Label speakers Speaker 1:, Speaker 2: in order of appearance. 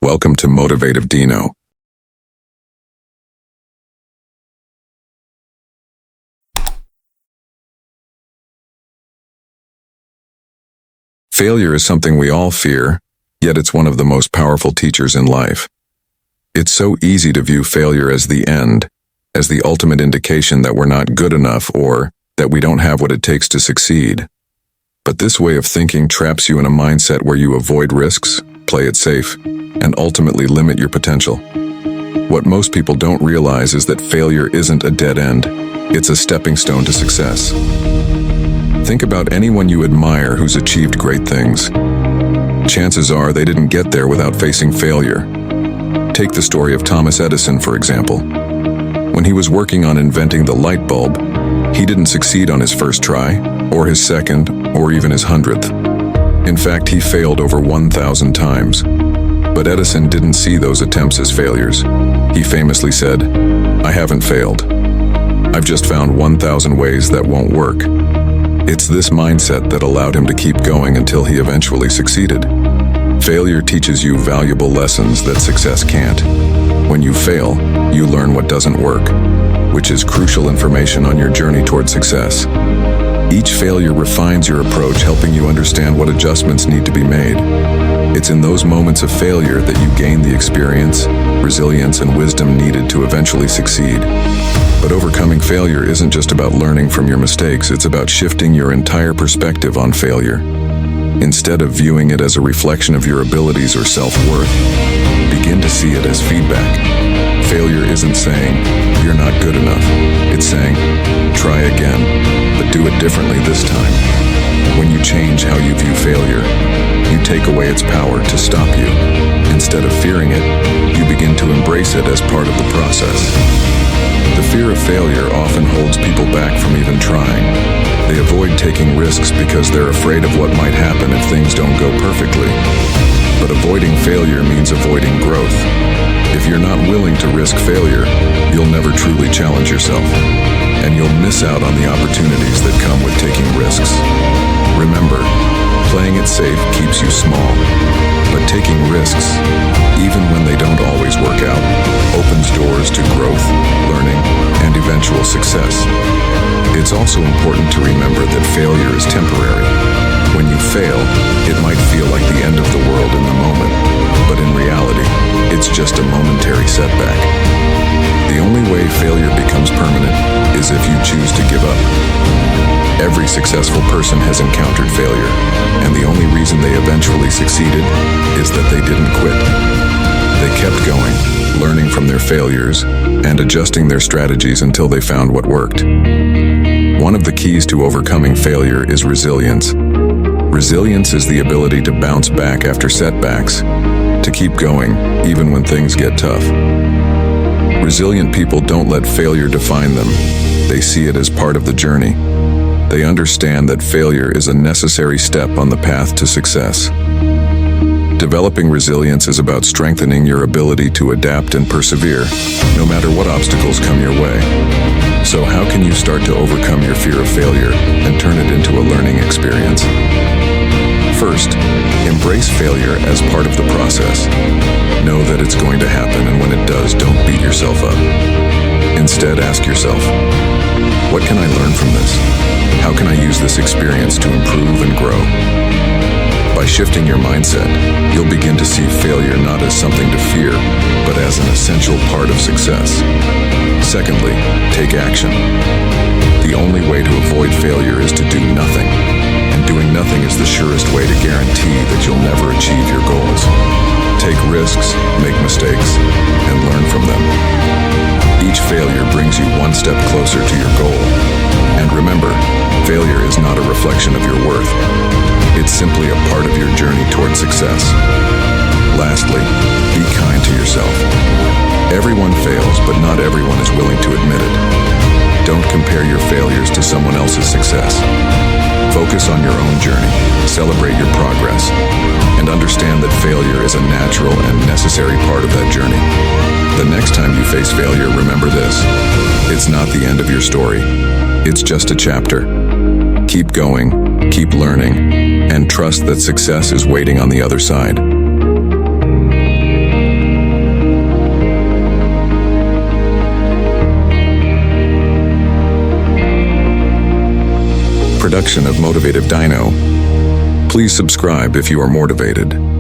Speaker 1: Welcome to Motivative Dino. Failure is something we all fear, yet it's one of the most powerful teachers in life. It's so easy to view failure as the end, as the ultimate indication that we're not good enough or that we don't have what it takes to succeed. But this way of thinking traps you in a mindset where you avoid risks, play it safe, and ultimately limit your potential. What most people don't realize is that failure isn't a dead end, it's a stepping stone to success. Think about anyone you admire who's achieved great things. Chances are they didn't get there without facing failure. Take the story of Thomas Edison, for example. When he was working on inventing the light bulb, he didn't succeed on his first try, or his second, or even his 100th. In fact, he failed over 1,000 times. But Edison didn't see those attempts as failures. He famously said, "I haven't failed. I've just found 1,000 ways that won't work." It's this mindset that allowed him to keep going until he eventually succeeded. Failure teaches you valuable lessons that success can't. When you fail, you learn what doesn't work, which is crucial information on your journey toward success. Each failure refines your approach, helping you understand what adjustments need to be made. It's in those moments of failure that you gain the experience, resilience, and wisdom needed to eventually succeed. But overcoming failure isn't just about learning from your mistakes, it's about shifting your entire perspective on failure. Instead of viewing it as a reflection of your abilities or self-worth, begin to see it as feedback. Failure isn't saying, "You're not good enough." It's saying, "Try again, but do it differently this time." When you change how you view failure, you take away its power to stop you. Instead of fearing it, you begin to embrace it as part of the process. The fear of failure often holds people back from even trying. They avoid taking risks because they're afraid of what might happen if things don't go perfectly. But avoiding failure means avoiding growth. If you're not willing to risk failure, you'll never truly challenge yourself, and you'll miss out on the opportunities that come with taking risks. Remember, playing it safe keeps you small, but taking risks, even when they don't always work out, opens doors to growth, learning, and eventual success. It's also important to remember that failure is temporary. When you fail, it might feel like the end of the world in the moment, but in reality, it's just a momentary setback. The only way failure becomes permanent is if you choose to give up. Every successful person has encountered failure, and the only reason they eventually succeeded is that they didn't quit. They kept going, learning from their failures, and adjusting their strategies until they found what worked. One of the keys to overcoming failure is resilience. Resilience is the ability to bounce back after setbacks, to keep going even when things get tough. Resilient people don't let failure define them. They see it as part of the journey. They understand that failure is a necessary step on the path to success. Developing resilience is about strengthening your ability to adapt and persevere, no matter what obstacles come your way. So how can you start to overcome your fear of failure and turn it into a learning experience? First, embrace failure as part of the process. Know that it's going to happen, and when it does, don't beat yourself up. Instead, ask yourself, what can I learn from this? How can I use this experience to improve and grow? By shifting your mindset, you'll begin to see failure not as something to fear, but as an essential part of success. Secondly, take action. The only way to avoid failure is to do nothing, and doing nothing is the surest way to guarantee that you'll never achieve your goals. Take risks, make mistakes, and learn from them. Each failure brings you one step closer to your goal. And remember, failure is not a reflection of your worth. It's simply a part of your journey toward success. Lastly, be kind to yourself. Everyone fails, but not everyone is willing to admit it. Don't compare your failures to someone else's success. Focus on your own journey, celebrate your progress, and understand that failure is a natural and necessary part of that journey. The next time you face failure, remember this: it's not the end of your story. It's just a chapter. Keep going, keep learning, and trust that success is waiting on the other side. production of Motivative Dino. Please subscribe if you are motivated.